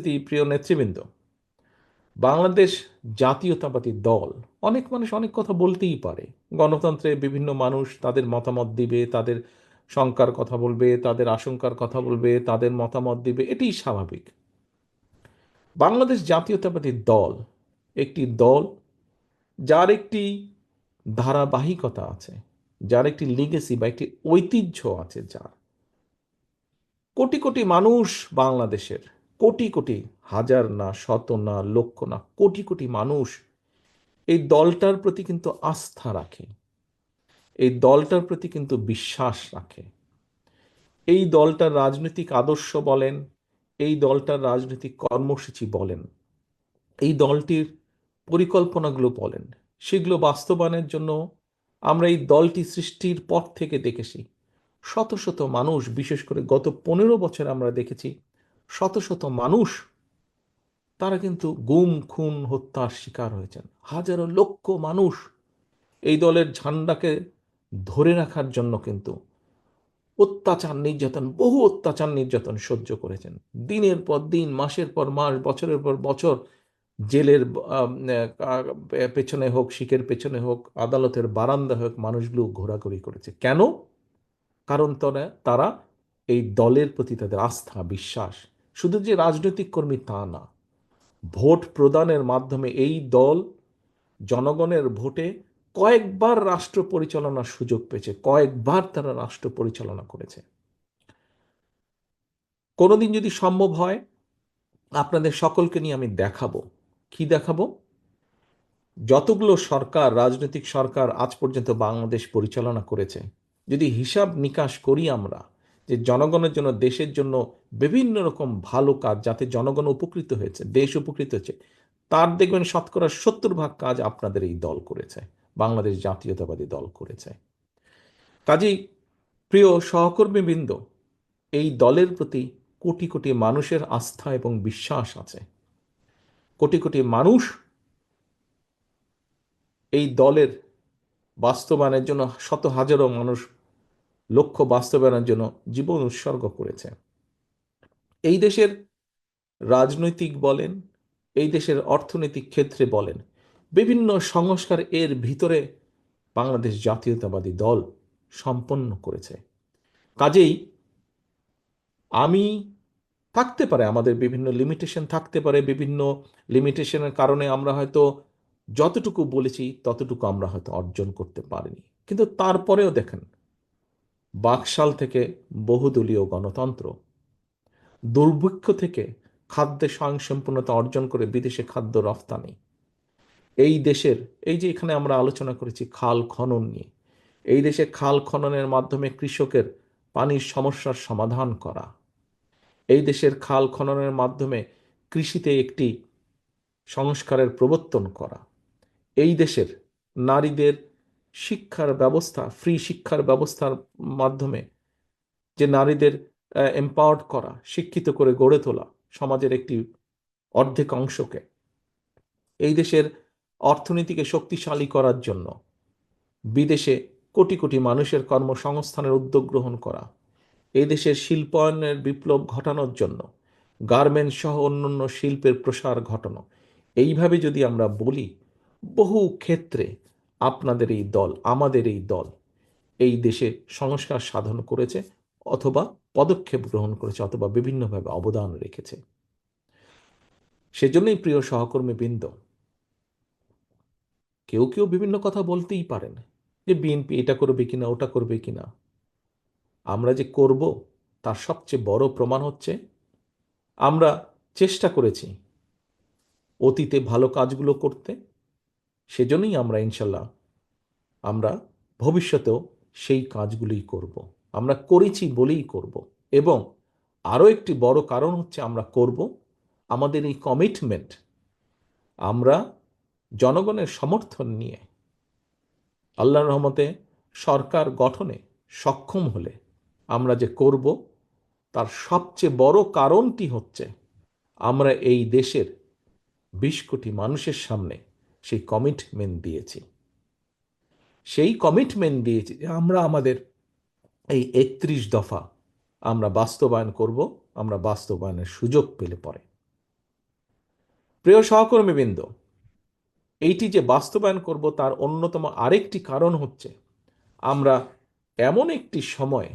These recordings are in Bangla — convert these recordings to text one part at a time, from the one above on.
উপস্থিতি, প্রিয় নেতৃবৃন্দ, বাংলাদেশ জাতীয়তাবাদী দল, অনেক মানুষ অনেক কথা বলতেই পারে। গণতন্ত্রে বিভিন্ন মানুষ তাদের মতামত দিবে, তাদের শঙ্কার কথা বলবে, তাদের আশঙ্কার কথা বলবে, তাদের মতামত দিবে, এটাই স্বাভাবিক। বাংলাদেশ জাতীয়তাবাদী দল একটি দল যার একটি ধারাবাহিকতা আছে, যার একটি লিগেসি বা একটি ঐতিহ্য আছে, যার কোটি কোটি মানুষ বাংলাদেশের, কোটি কোটি, হাজার না, শত না, লক্ষ না, কোটি কোটি মানুষ এই দলটার প্রতি কিন্তু আস্থা রাখে, এই দলটার প্রতি কিন্তু বিশ্বাস রাখে। এই দলটার রাজনৈতিক আদর্শ বলেন, এই দলটার রাজনৈতিক কর্মসূচি বলেন, এই দলটির পরিকল্পনাগুলো বলেন, সেগুলো বাস্তবায়নের জন্য আমরা এই দলটি সৃষ্টির পর থেকে দেখেছি শত শত মানুষ, বিশেষ করে গত 15 বছর আমরা দেখেছি শত শত মানুষ তারা কিন্তু গুম খুন হত্যার শিকার হয়েছেন। হাজারো লক্ষ মানুষ এই দলের ঝান্ডাকে ধরে রাখার জন্য কিন্তু অত্যাচার নির্যাতন, বহু অত্যাচার নির্যাতন সহ্য করেছেন। দিনের পর দিন, মাসের পর মাস, বছরের পর বছর জেলের পেছনে হোক, শিখের পেছনে হোক, আদালতের বারান্দা হোক, মানুষগুলো ঘোরাঘুরি করেছে। কেন? কারণ তারা এই দলের প্রতি তাদের আস্থা, বিশ্বাস। শুধু যে রাজনৈতিক কর্মী তা না, ভোট প্রদানের মাধ্যমে এই দল জনগণের ভোটে কয়েকবার রাষ্ট্র পরিচালনার সুযোগ পেয়েছে, কয়েকবার তারা রাষ্ট্র পরিচালনা করেছে। কোনোদিন যদি সম্ভব হয়, আপনাদের সকলকে নিয়ে আমি দেখাবো। কি দেখাবো? যতগুলো সরকার, রাজনৈতিক সরকার আজ পর্যন্ত বাংলাদেশ পরিচালনা করেছে, যদি হিসাব নিকাশ করি আমরা, যে জনগণের জন্য, দেশের জন্য বিভিন্ন রকম ভালো কাজ যাতে জনগণ উপকৃত হয়েছে, দেশ উপকৃত হয়েছে, তার দেখবেন 70% কাজ আপনাদের এই দল করেছে, বাংলাদেশ জাতীয়তাবাদী দল করেছে। কাজেই প্রিয় সহকর্মীবৃন্দ, এই দলের প্রতি কোটি কোটি মানুষের আস্থা এবং বিশ্বাস আছে। কোটি কোটি মানুষ এই দলের বাস্তবায়নের জন্য, শত হাজারো মানুষ লক্ষ্য বাস্তবায়নের জন্য জীবন উৎসর্গ করেছে। এই দেশের রাজনৈতিক বলেন, এই দেশের অর্থনৈতিক ক্ষেত্রে বলেন, বিভিন্ন সংস্কার এর ভিতরে বাংলাদেশ জাতীয়তাবাদী দল সম্পন্ন করেছে। কাজেই আমি, থাকতে পারে আমাদের বিভিন্ন লিমিটেশন, থাকতে পারে বিভিন্ন লিমিটেশনের কারণে আমরা হয়তো যতটুকু বলেছি ততটুকু আমরা হয়তো অর্জন করতে পারিনি, কিন্তু তারপরেও দেখেন, বাকশাল থেকে বহুদলীয় গণতন্ত্র, দুর্ভিক্ষ থেকে খাদ্যে স্বয়ংসম্পূর্ণতা অর্জন করে বিদেশে খাদ্য রফতানি, এই দেশের, এই যে এখানে আমরা আলোচনা করেছি খাল খনন নিয়ে, এই দেশে খাল খননের মাধ্যমে কৃষকের পানির সমস্যার সমাধান করা, এই দেশের খাল খননের মাধ্যমে কৃষিতে একটি সংস্কারের প্রবর্তন করা, এই দেশের নারীদের শিক্ষার ব্যবস্থা, ফ্রি শিক্ষার ব্যবস্থার মাধ্যমে যে নারীদের এম্পাওয়ার্ড করা, শিক্ষিত করে গড়ে তোলা সমাজের একটি অর্ধেক অংশকে, এই দেশের অর্থনীতিকে শক্তিশালী করার জন্য বিদেশে কোটি কোটি মানুষের কর্মসংস্থানের উদ্যোগ গ্রহণ করা, এই দেশের শিল্পায়নের বিপ্লব ঘটানোর জন্য গার্মেন্টস সহ অন্যান্য শিল্পের প্রসার ঘটানো, এইভাবে যদি আমরা বলি, বহু ক্ষেত্রে আপনাদের এই দল, আমাদের এই দল এই দেশে সংস্কার সাধন করেছে, অথবা পদক্ষেপ গ্রহণ করেছে, অথবা বিভিন্নভাবে অবদান রেখেছে। সেজন্যই প্রিয় সহকর্মীবৃন্দ, কেউ কেউ বিভিন্ন কথা বলতেই পারেন যে বিএনপি এটা করবে কিনা, ওটা করবে কিনা। আমরা যে করব তার সবচেয়ে বড় প্রমাণ হচ্ছে আমরা চেষ্টা করেছি অতীতে ভালো কাজগুলো করতে, সেজন্যই আমরা ইনশাল্লাহ আমরা ভবিষ্যতেও সেই কাজগুলোই করব। আমরা করেছি বলেই করব। এবং আরও একটি বড় কারণ হচ্ছে আমরা করব, আমাদের এই কমিটমেন্ট, আমরা জনগণের সমর্থন নিয়ে আল্লাহর রহমতে সরকার গঠনে সক্ষম হলে আমরা যে করব, তার সবচেয়ে বড় কারণটি হচ্ছে আমরা এই দেশের 20 কোটি মানুষের সামনে সেই কমিটমেন্ট দিয়েছি। সেই কমিটমেন্ট দিয়েছি যে আমরা আমাদের এই 31 দফা আমরা বাস্তবায়ন করব, আমরা বাস্তবায়নের সুযোগ পেলে পরে। প্রিয় সহকর্মীবৃন্দ, এইটি যে বাস্তবায়ন করব তার অন্যতম আরেকটি কারণ হচ্ছে আমরা এমন একটি সময়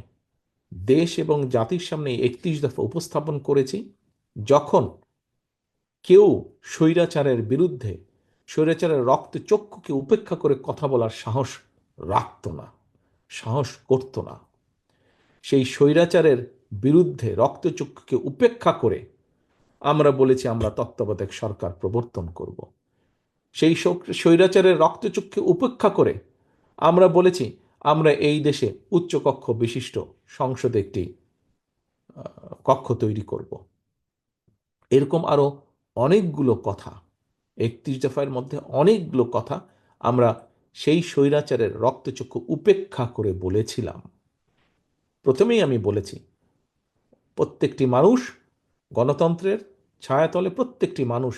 দেশ এবং জাতির সামনে 31 দফা উপস্থাপন করেছি যখন কেউ স্বৈরাচারের বিরুদ্ধে, স্বৈরাচারের রক্তচক্ষুকে উপেক্ষা করে কথা বলার সাহস রাখত না, সাহস করত না। সেই স্বৈরাচারের বিরুদ্ধে রক্তচক্ষুকে উপেক্ষা করে আমরা বলেছি আমরা তত্ত্বাবধায়ক সরকার প্রবর্তন করব। সেই স্বৈরাচারের রক্তচক্ষু উপেক্ষা করে আমরা বলেছি আমরা এই দেশে উচ্চকক্ষ বিশিষ্ট সংসদে একটি কক্ষ তৈরি করব। এরকম আরো অনেকগুলো কথা, 31 দফার মধ্যে অনেকগুলো কথা আমরা সেই স্বৈরাচারের রক্তচক্ষু উপেক্ষা করে বলেছিলাম। প্রথমেই আমি বলেছি প্রত্যেকটি মানুষ, গণতন্ত্রের ছায়াতলে প্রত্যেকটি মানুষ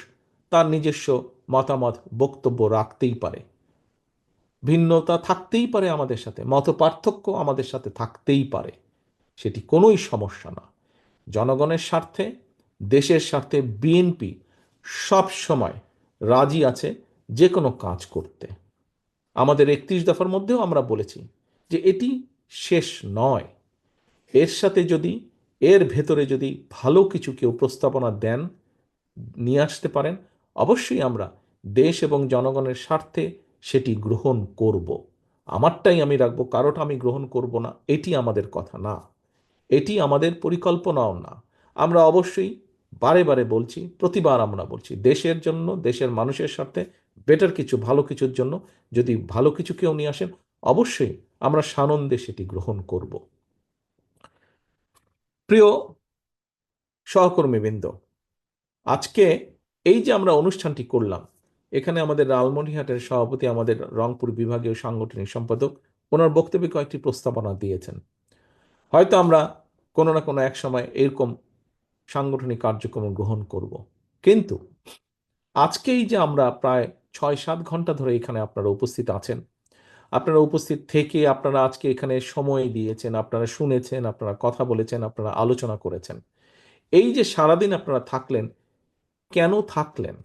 তার নিজস্ব মতামত, বক্তব্য রাখতেই পারে, ভিন্নতা থাকতেই পারে, আমাদের সাথে মত পার্থক্য আমাদের সাথে থাকতেই পারে, সেটি কোনোই সমস্যা না। জনগণের স্বার্থে, দেশের স্বার্থে বিএনপি সব সময় রাজি আছে যে কোনো কাজ করতে। আমাদের 31 দফার মধ্যেও আমরা বলেছি যে এটি শেষ নয়, এর সাথে যদি, এর ভেতরে যদি ভালো কিছু কেউ প্রস্তাবনা দেন, নিয়ে আসতে পারেন, অবশ্যই আমরা দেশ এবং জনগণের স্বার্থে সেটি গ্রহণ করব। আমারটাই আমি রাখবো, কারোটা আমি গ্রহণ করব না, এটি আমাদের কথা না, এটি আমাদের পরিকল্পনাও না। আমরা অবশ্যই বারে বারে বলছি, প্রতিবার আমরা বলছি দেশের জন্য, দেশের মানুষের স্বার্থে বেটার কিছু, ভালো কিছুর জন্য যদি ভালো কিছু কেউ নিয়ে আসেন, অবশ্যই আমরা সানন্দে সেটি গ্রহণ করব। প্রিয় সহকর্মীবৃন্দ, আজকে এই যে আমরা অনুষ্ঠানটি করলাম, এখানে আমাদের লালমনিরহাটের সভাপতি, আমাদের রংপুর বিভাগীয় সাংগঠনিক সম্পাদক, ওনার বক্তব্যে কয়েকটি প্রস্তাবনা দিয়েছেন। হয়তো আমরা কোনো না কোনো এক সময় এরকম সাংগঠনিক কার্যক্রম গ্রহণ করব। কিন্তু আজকেই যে আমরা প্রায় 6-7 ঘন্টা ধরে এখানে আপনারা উপস্থিত আছেন, আপনারা উপস্থিত থেকে আপনারা আজকে এখানে সময় দিয়েছেন, আপনারা শুনেছেন, আপনারা কথা বলেছেন, আপনারা আলোচনা করেছেন, এই যে সারাদিন আপনারা থাকলেন, কেন থাকলেন?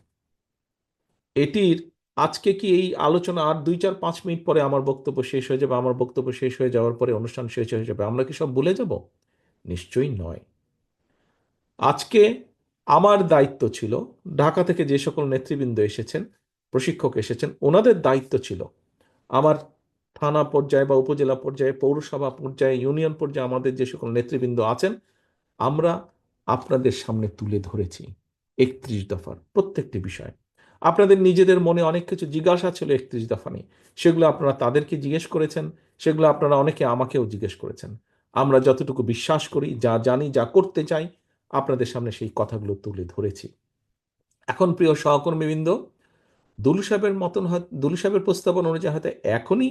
এটির আজকে কি এই আলোচনা আর 2-4-5 মিনিট পরে আমার বক্তব্য শেষ হয়ে যাবে, আমার বক্তব্য শেষ হয়ে যাওয়ার পরে অনুষ্ঠান শেষ হয়ে যাবে, আমরা কি সব ভুলে যাব? নিশ্চয়ই নয়। আজকে আমার দায়িত্ব ছিল, ঢাকা থেকে যে সকল নেতৃবৃন্দ এসেছেন, প্রশিক্ষক এসেছেন, ওনাদের দায়িত্ব ছিল আমার থানা পর্যায়ে বা উপজেলা পর্যায়ে, পৌরসভা পর্যায়ে, ইউনিয়ন পর্যায়ে আমাদের যে সকল নেতৃবৃন্দ আছেন, আমরা আপনাদের সামনে তুলে ধরেছি 31 দফার প্রত্যেকটি বিষয়। আপনাদের নিজেদের মনে অনেক কিছু জিজ্ঞাসা ছিল 31 দফা নিয়ে, সেগুলো আপনারা তাদেরকে জিজ্ঞেস করেছেন, সেগুলো আপনারা অনেকে আমাকেও জিজ্ঞেস করেছেন। আমরা যতটুকু বিশ্বাস করি, যা জানি, যা করতে চাই, আপনাদের সামনে সেই কথাগুলো তুলে ধরেছি। এখন প্রিয় সহকর্মীবৃন্দ, দুলু সাহেবের মতন, দুলু সাহেবের প্রস্তাবনা অনুযায়ী হয়তো এখনই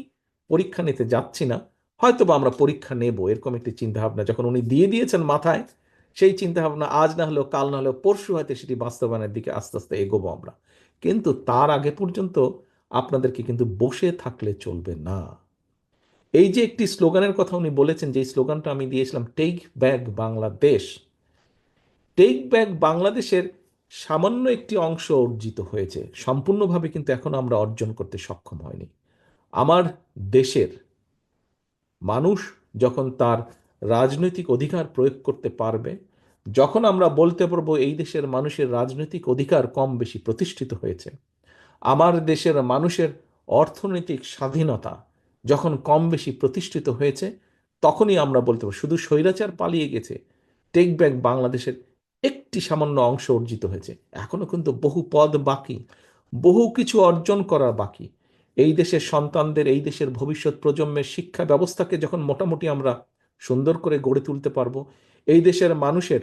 পরীক্ষা নিতে যাচ্ছি না, হয়তো বা আমরা পরীক্ষা নেব, এরকম একটি চিন্তাভাবনা যখন উনি দিয়ে দিয়েছেন মাথায়, সেই চিন্তাভাবনা আজ না হলেও কাল না হলেও পরশু হয়তো সেটি বাস্তবায়নের দিকে আস্তে আস্তে এগোবো আমরা। কিন্তু তার আগে পর্যন্ত আপনাদেরকে কিন্তু বসে থাকলে চলবে না। এই যে একটি স্লোগানের কথা উনি বলেছেন, যে স্লোগানটা আমি দিয়েছিলাম, take back Bangladesh, take back বাংলাদেশের সামান্য একটি অংশ অর্জিত হয়েছে, সম্পূর্ণভাবে কিন্তু এখন আমরা অর্জন করতে সক্ষম হয়নি। আমার দেশের মানুষ যখন তার রাজনৈতিক অধিকার প্রয়োগ করতে পারবে, যখন আমরা বলতে পারবো এই দেশের মানুষের রাজনৈতিক অধিকার কম বেশি প্রতিষ্ঠিত হয়েছে, আমার দেশের মানুষের অর্থনৈতিক স্বাধীনতা যখন কম বেশি প্রতিষ্ঠিত হয়েছে, তখনই আমরা বলতে পারবো শুধু স্বৈরাচার পালিয়ে গেছে, টেক ব্যাক বাংলাদেশের একটি সামান্য অংশ অর্জিত হয়েছে। এখনো কিন্তু বহু পদ বাকি, বহু কিছু অর্জন করার বাকি। এই দেশের সন্তানদের, এই দেশের ভবিষ্যৎ প্রজন্মের শিক্ষা ব্যবস্থাকে যখন মোটামুটি আমরা সুন্দর করে গড়ে তুলতে পারবো, এই দেশের মানুষের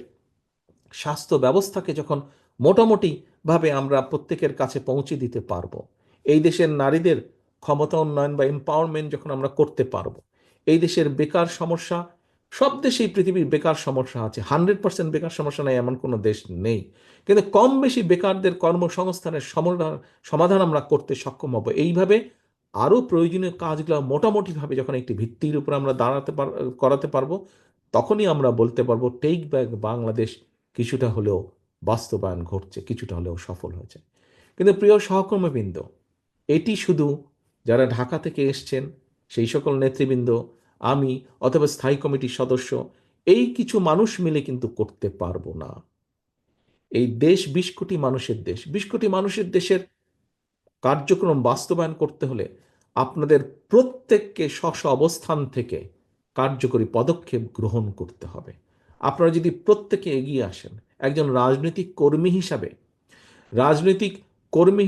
স্বাস্থ্য ব্যবস্থাকে যখন মোটামুটি ভাবে আমরা প্রত্যেকের কাছে পৌঁছে দিতে পারবো, এই দেশের নারীদের ক্ষমতা উন্নয়ন বা এম্পাওয়ারমেন্ট যখন আমরা করতে পারবো, এই দেশের বেকার সমস্যা, সব দেশেই পৃথিবীর বেকার সমস্যা আছে, 100% বেকার সমস্যা নেই এমন কোনো দেশ নেই, কিন্তু কম বেশি বেকারদের কর্মসংস্থানের সমাধান আমরা করতে সক্ষম হব। এইভাবে আরও প্রয়োজনীয় কাজগুলো মোটামুটিভাবে যখন একটি ভিত্তির উপর আমরা করাতে পারবো, তখনই আমরা বলতে পারবো টেক ব্যাক বাংলাদেশ কিছুটা হলেও বাস্তবায়ন ঘটছে, কিছুটা হলেও সফল হয়েছে। কিন্তু প্রিয় সহকর্মীবৃন্দ, এটি শুধু যারা ঢাকা থেকে এসছেন সেই সকল নেতৃবৃন্দ, আমি অথবা স্থায়ী কমিটির সদস্য, এই কিছু মানুষ মিলে কিন্তু করতে পারবো না। এই দেশ 20 কোটি মানুষের দেশ। 20 কোটি মানুষের দেশের কার্যক্রম বাস্তবায়ন করতে হলে আপনাদের প্রত্যেককে স্ব স্ব অবস্থান থেকে কার্যকরী পদক্ষেপ গ্রহণ করতে হবে। আপনারা যদি প্রত্যেকে এগিয়ে আসেন, একজন রাজনৈতিক কর্মী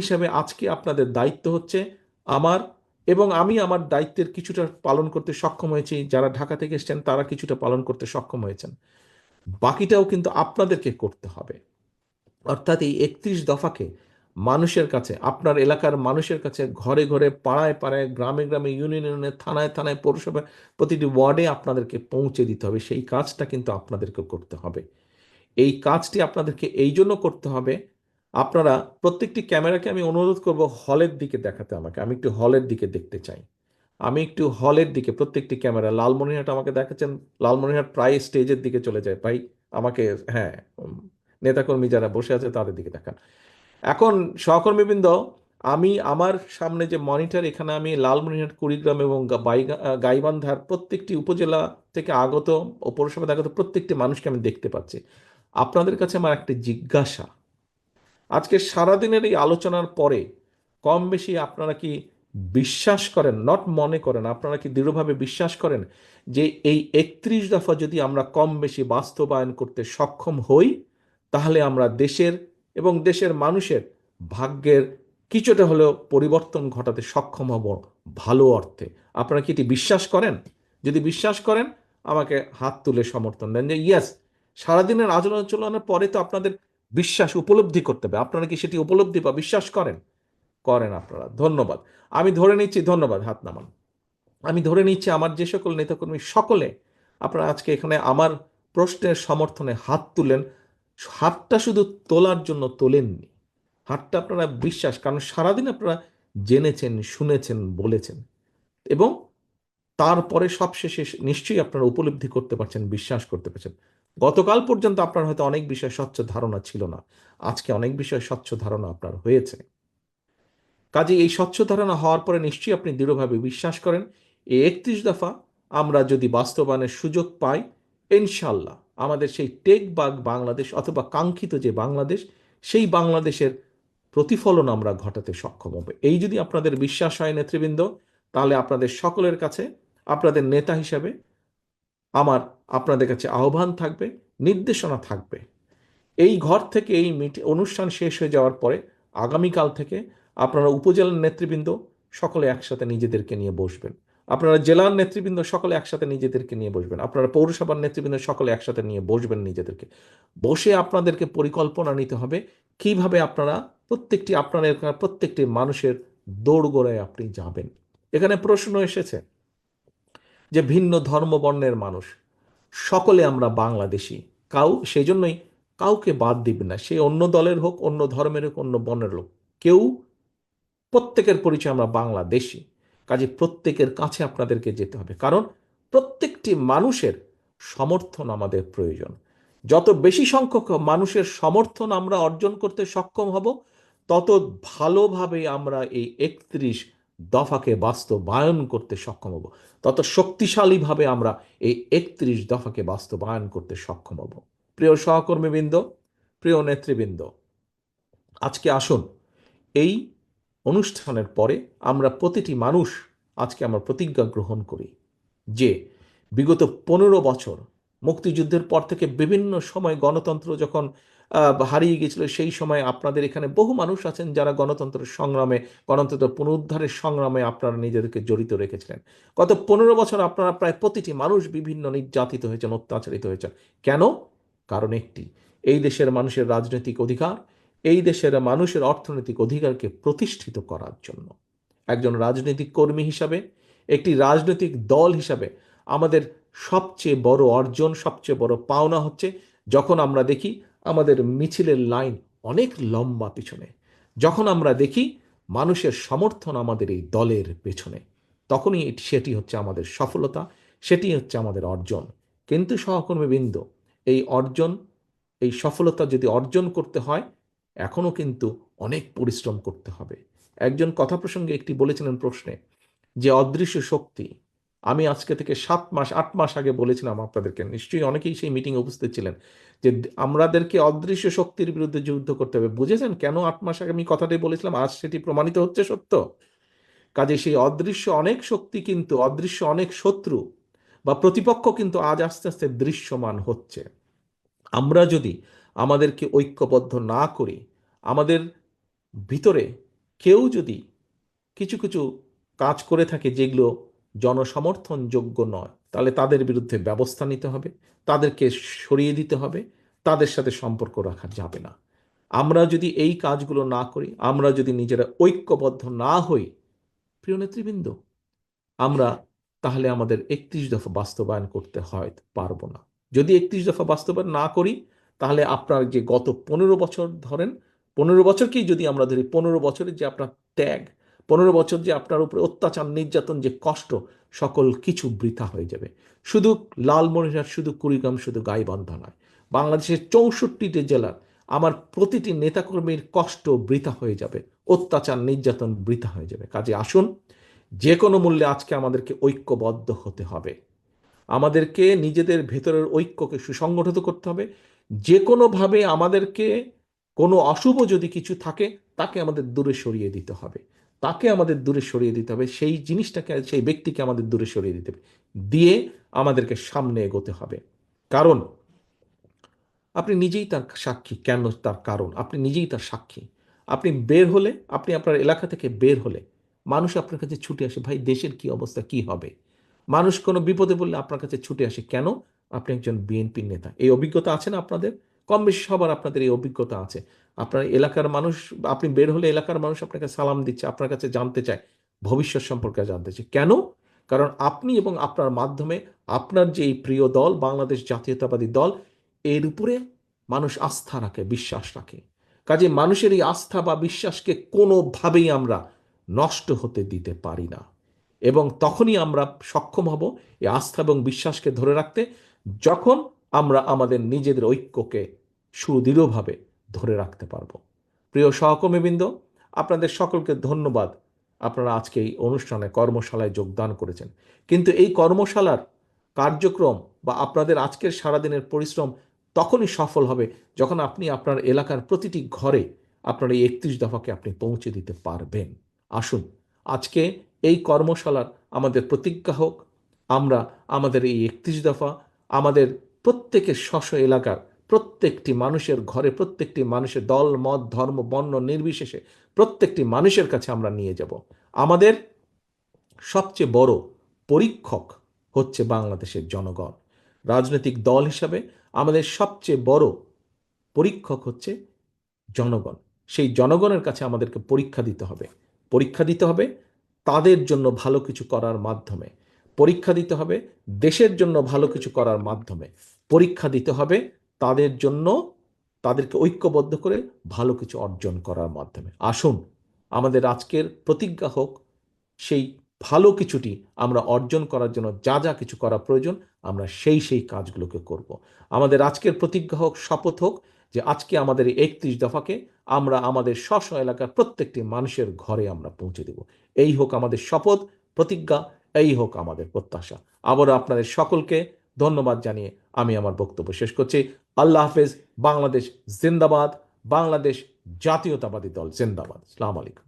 হিসাবে আজকে আপনাদের দায়িত্ব হচ্ছে আমার, এবং আমি আমার দায়িত্বের কিছুটা পালন করতে সক্ষম হয়েছি, যারা ঢাকা থেকে এসেছেন তারা কিছুটা পালন করতে সক্ষম হয়েছেন, বাকিটাও কিন্তু আপনাদেরকে করতে হবে। অর্থাৎ এই 31 দফাকে মানুষের কাছে, আপনার এলাকার মানুষের কাছে, ঘরে ঘরে, পাড়ায় পাড়ায়, গ্রামে গ্রামে, ইউনিয়নে ইউনিয়নে, থানায় থানায়, পৌরসভায়, প্রতিটি ওয়ার্ডে আপনাদেরকে পৌঁছে দিতে হবে। সেই কাজটা কিন্তু আপনাদেরকে করতে হবে। এই কাজটি আপনাদেরকে এই জন্য করতে হবে, আপনারা প্রত্যেকটি ক্যামেরাকে আমি অনুরোধ করব হলের দিকে দেখাতে আমাকে। আমি একটু হলের দিকে দেখতে চাই। আমি একটু হলের দিকে, প্রত্যেকটি ক্যামেরা, লালমনিরহাট আমাকে দেখাচ্ছেন, লালমনিরহাট প্রায় স্টেজের দিকে চলে যায় ভাই, আমাকে, হ্যাঁ, নেতাকর্মী যারা বসে আছে তাদের দিকে দেখান। এখন সহকর্মীবৃন্দ, আমি আমার সামনে যে মনিটর, এখানে আমি লালমনিরহাট, কুড়িগ্রাম এবং গাইবান্ধার প্রত্যেকটি উপজেলা থেকে আগত ও পৌরসভা আগত প্রত্যেকটি মানুষকে আমি দেখতে পাচ্ছি। আপনাদের কাছে আমার একটা জিজ্ঞাসা, আজকে সারাদিনের এই আলোচনার পরে কম বেশি আপনারা কি বিশ্বাস করেন, নট মনে করেন, আপনারা কি দৃঢ়ভাবে বিশ্বাস করেন যে এই 31 দফা যদি আমরা কম বেশি বাস্তবায়ন করতে সক্ষম হই, তাহলে আমরা দেশের এবং দেশের মানুষের ভাগ্যের কিছুটা হলেও পরিবর্তন ঘটাতে সক্ষম হব ভালো অর্থে? আপনারা কি এটি বিশ্বাস করেন? যদি বিশ্বাস করেন আমাকে হাত তুলে সমর্থন দেন যে ইয়েস, সারাদিনের আলোচনার পরে তো আপনাদের বিশ্বাস উপলব্ধি করতে হবে। আপনারা কি সেটি উপলব্ধি বা বিশ্বাস করেন? করেন আপনারা, ধন্যবাদ। আমি ধরে নিচ্ছি, ধন্যবাদ, হাত নামান। আমি ধরে নিচ্ছি আমার যে সকল নেতাকর্মী সকলে আপনারা আজকে এখানে আমার প্রশ্নের সমর্থনে হাত তুলেন, হাতটা শুধু তোলার জন্য তোলেননি, হাতটা আপনারা বিশ্বাস, কারণ সারাদিন আপনারা জেনেছেন, শুনেছেন, বলেছেন, এবং তারপরে সবশেষে নিশ্চয়ই আপনারা উপলব্ধি করতে পারছেন, বিশ্বাস করতে পারছেন। গতকাল পর্যন্ত আপনার হয়তো অনেক বিষয়ে স্বচ্ছ ধারণা ছিল না, আজকে অনেক বিষয়ে স্বচ্ছ ধারণা আপনার হয়েছে। কাজে এই স্বচ্ছ ধারণা হওয়ার পরে নিশ্চয়ই আপনি দৃঢ়ভাবে বিশ্বাস করেন এই 31 দফা আমরা যদি বাস্তবায়নের সুযোগ পাই, ইনশাল্লাহ আমাদের সেই টেক বাগ বাংলাদেশ অথবা কাঙ্ক্ষিত যে বাংলাদেশ, সেই বাংলাদেশের প্রতিফলন আমরা ঘটাতে সক্ষম হবে। এই যদি আপনাদের বিশ্বাস হয় নেতৃবৃন্দ, তাহলে আপনাদের সকলের কাছে, আপনাদের নেতা হিসাবে আমার আপনাদের কাছে আহ্বান থাকবে, নির্দেশনা থাকবে, এই ঘর থেকে এই অনুষ্ঠান শেষ হয়ে যাওয়ার পরে আগামীকাল থেকে আপনারা উপজেলার নেতৃবৃন্দ সকলে একসাথে নিজেদেরকে নিয়ে বসবেন, আপনারা জেলার নেতৃবৃন্দ সকলে একসাথে নিজেদেরকে নিয়ে বসবেন, আপনারা পৌরসভার নেতৃবৃন্দ সকলে একসাথে নিয়ে বসবেন, নিজেদেরকে বসে আপনাদেরকে পরিকল্পনা নিতে হবে কিভাবে আপনারা প্রত্যেকটি, আপনার এলাকার প্রত্যেকটি মানুষের দোরগোড়ায় আপনি যাবেন। এখানে প্রশ্ন এসেছে যে ভিন্ন ধর্ম বর্ণের মানুষ, সকলে আমরা বাংলাদেশি, সেই জন্যই কাউকে বাদ দিবেন না, সে অন্য দলের হোক, অন্য ধর্মের হোক, অন্য বর্ণের হোক, কেউ, প্রত্যেকের পরিচয় আমরা বাংলাদেশি। কাজে প্রত্যেকের কাছে আপনাদেরকে যেতে হবে, কারণ প্রত্যেকটি মানুষের সমর্থন আমাদের প্রয়োজন। যত বেশি সংখ্যক মানুষের সমর্থন আমরা অর্জন করতে সক্ষম হব, তত ভালোভাবে আমরা এই 31 দফাকে বাস্তবায়ন করতে সক্ষম হব, তত শক্তিশালীভাবে আমরা এই 31 দফাকে বাস্তবায়ন করতে সক্ষম হব। প্রিয় সহকর্মীবৃন্দ, প্রিয় নেতৃবৃন্দ, আজকে আসুন এই অনুষ্ঠানের পরে আমরা প্রতিটি মানুষ আজকে আমরা প্রতিজ্ঞা গ্রহণ করি যে বিগত 15 বছর মুক্তিযুদ্ধের পর থেকে বিভিন্ন সময় গণতন্ত্র যখন হারিয়ে গিয়েছিল, সেই সময় আপনাদের এখানে বহু মানুষ আছেন যারা গণতন্ত্রের সংগ্রামে, গণতন্ত্র পুনরুদ্ধারের সংগ্রামে আপনারা নিজেদেরকে জড়িত রেখেছিলেন। গত 15 বছর আপনারা প্রায় প্রতিটি মানুষ বিভিন্ন নির্যাতিত হয়েছেন, অত্যাচারিত হয়েছেন। কেন? কারণ একটি, এই দেশের মানুষের রাজনৈতিক অধিকার, এই দেশের মানুষের অর্থনৈতিক অধিকারকে প্রতিষ্ঠিত করার জন্য। একজন রাজনৈতিক কর্মী হিসাবে, একটি রাজনৈতিক দল হিসাবে আমাদের সবচেয়ে বড় অর্জন, সবচেয়ে বড় পাওনা হচ্ছে যখন আমরা দেখি আমাদের মিছিলের লাইন অনেক লম্বা পিছনে, যখন আমরা দেখি মানুষের সমর্থন আমাদের এই দলের পেছনে, তখনই সেটি হচ্ছে আমাদের সফলতা, সেটি হচ্ছে আমাদের অর্জন। কিন্তু সহকর্মীবৃন্দ, এই অর্জন এই সফলতা যদি অর্জন করতে হয়, এখনও কিন্তু অনেক পরিশ্রম করতে হবে। একজন কথা প্রসঙ্গে একটি বলেছিলেন প্রশ্নে, যে অদৃশ্য শক্তি, আমি আজকে থেকে 7 মাস 8 মাস আগে বলেছিলাম আপনাদেরকে, নিশ্চয়ই অনেকেই সেই মিটিংয়ে উপস্থিত ছিলেন, যে আমাদেরকে অদৃশ্য শক্তির বিরুদ্ধে যুদ্ধ করতে হবে। বুঝেছেন কেন 8 মাস আগে আমি কথাটাই বলেছিলাম? আজ সেটি প্রমাণিত হচ্ছে সত্য। কাজে সেই অদৃশ্য অনেক শক্তি কিন্তু, অদৃশ্য অনেক শত্রু বা প্রতিপক্ষ কিন্তু আজ আস্তে আস্তে দৃশ্যমান হচ্ছে। আমরা যদি আমাদেরকে ঐক্যবদ্ধ না করি, আমাদের ভিতরে কেউ যদি কিছু কিছু কাজ করে থাকে যেগুলো জনসমর্থনযোগ্য নয়, তাহলে তাদের বিরুদ্ধে ব্যবস্থা নিতে হবে, তাদেরকে সরিয়ে দিতে হবে, তাদের সাথে সম্পর্ক রাখা যাবে না। আমরা যদি এই কাজগুলো না করি, আমরা যদি নিজেরা ঐক্যবদ্ধ না হই, প্রিয় নেতৃবৃন্দ, আমরা তাহলে আমাদের 31 দফা বাস্তবায়ন করতে হয় পারবো না। যদি 31 দফা বাস্তবায়ন না করি, তাহলে আপনার যে গত 15 বছর ধরেন, 15 বছরকেই যদি আমরা ধরি, 15 বছরের যে আপনার ত্যাগ, 15 বছর যে আপনার উপরে অত্যাচার, নির্যাতন, যে কষ্ট, সকল কিছু বৃথা হয়ে যাবে। শুধু লালমনিরহাট, শুধু কুড়িগ্রাম, শুধু গাইবান্ধা নয়, বাংলাদেশের 64টি জেলার আমার প্রতিটি নেতাকর্মীর কষ্ট বৃথা হয়ে যাবে, অত্যাচার, নির্যাতন বৃথা হয়ে যাবে। কাজে আসুন, যে কোনো মূল্যে আজকে আমাদেরকে ঐক্যবদ্ধ হতে হবে। আমাদেরকে নিজেদের ভেতরের ঐক্যকে সুসংগঠিত করতে হবে। যে কোনোভাবে আমাদেরকে, কোনো অশুভ যদি কিছু থাকে, তাকে আমাদের দূরে সরিয়ে দিতে হবে, তাকে আমাদের দূরে সরিয়ে দিতে হবে, সেই জিনিসটাকে, সেই ব্যক্তিকে আমাদের দূরে সরিয়ে দিতে হবে, দিয়ে আমাদেরকে সামনে এগোতে হবে। কারণ আপনি নিজেই তার সাক্ষী। কেন তার কারণ? আপনি নিজেই তার সাক্ষী। আপনি বের হলে, আপনি আপনার এলাকা থেকে বের হলে মানুষ আপনার কাছে ছুটে আসে, ভাই দেশের কি অবস্থা, কি হবে? মানুষ কোনো বিপদে পড়লে আপনার কাছে ছুটে আসে কেন? আপনি একজন বিএনপির নেতা। এই অভিজ্ঞতা আছে না আপনাদের? কম বেশি সবার আপনাদের এই অভিজ্ঞতা আছে। আপনার এলাকার মানুষ, আপনি বের হলে এলাকার মানুষ আপনাকে সালাম দিচ্ছে, আপনার কাছে জানতে চায়, ভবিষ্যৎ সম্পর্কে জানতে চায়। কেন? কারণ আপনি এবং আপনার মাধ্যমে আপনার যে এই প্রিয় দল, বাংলাদেশ জাতীয়তাবাদী দল, এর উপরে মানুষ আস্থা রাখে, বিশ্বাস রাখে। কাজে মানুষের এই আস্থা বা বিশ্বাসকে কোনোভাবেই আমরা নষ্ট হতে দিতে পারি না। এবং তখনই আমরা সক্ষম হব এই আস্থা এবং বিশ্বাসকে ধরে রাখতে, যখন আমরা আমাদের নিজেদের ঐক্যকে সুদৃঢ়ভাবে ধরে রাখতে পারব। প্রিয় সহকর্মীবৃন্দ, আপনাদের সকলকে ধন্যবাদ। আপনারা আজকে এই অনুষ্ঠানে, কর্মশালায় যোগদান করেছেন। কিন্তু এই কর্মশালার কার্যক্রম বা আপনাদের আজকের সারাদিনের পরিশ্রম তখনই সফল হবে যখন আপনি আপনার এলাকার প্রতিটি ঘরে আপনার এই 31 দফাকে আপনি পৌঁছে দিতে পারবেন। আসুন, আজকে এই কর্মশালার আমাদের প্রতিজ্ঞা হোক, আমরা আমাদের এই 31 দফা আমাদের প্রত্যেকের স্ব এলাকার প্রত্যেকটি মানুষের ঘরে, প্রত্যেকটি মানুষের দল, মত, ধর্ম, বর্ণ নির্বিশেষে প্রত্যেকটি মানুষের কাছে আমরা নিয়ে যাব। আমাদের সবচেয়ে বড় পরীক্ষক হচ্ছে বাংলাদেশের জনগণ। রাজনৈতিক দল হিসাবে আমাদের সবচেয়ে বড় পরীক্ষক হচ্ছে জনগণ। সেই জনগণের কাছে আমাদেরকে পরীক্ষা দিতে হবে। পরীক্ষা দিতে হবে তাদের জন্য ভালো কিছু করার মাধ্যমে। পরীক্ষা দিতে হবে দেশের জন্য ভালো কিছু করার মাধ্যমে। পরীক্ষা দিতে হবে তাদের জন্য, তাদেরকে ঐক্যবদ্ধ করে ভালো কিছু অর্জন করার মাধ্যমে। আসুন, আমাদের আজকের প্রতিজ্ঞা হোক, সেই ভালো কিছুটি আমরা অর্জন করার জন্য যা যা কিছু করা প্রয়োজন, আমরা সেই কাজগুলোকে করব। আমাদের আজকের প্রতিজ্ঞা হোক, শপথ হোক, যে আজকে আমাদের এই 31 দফাকে আমরা আমাদের স্ব এলাকার প্রত্যেকটি মানুষের ঘরে আমরা পৌঁছে দেব। এই হোক আমাদের শপথ, প্রতিজ্ঞা, এই হোক আমাদের প্রত্যাশা। আবারও আপনাদের সকলকে ধন্যবাদ জানিয়ে আমি আমার বক্তব্য শেষ করছি। আল্লাহ হাফেজ। বাংলাদেশ জিন্দাবাদ। বাংলাদেশ জাতীয়তাবাদী দল জিন্দাবাদ। আসসালামু আলাইকুম।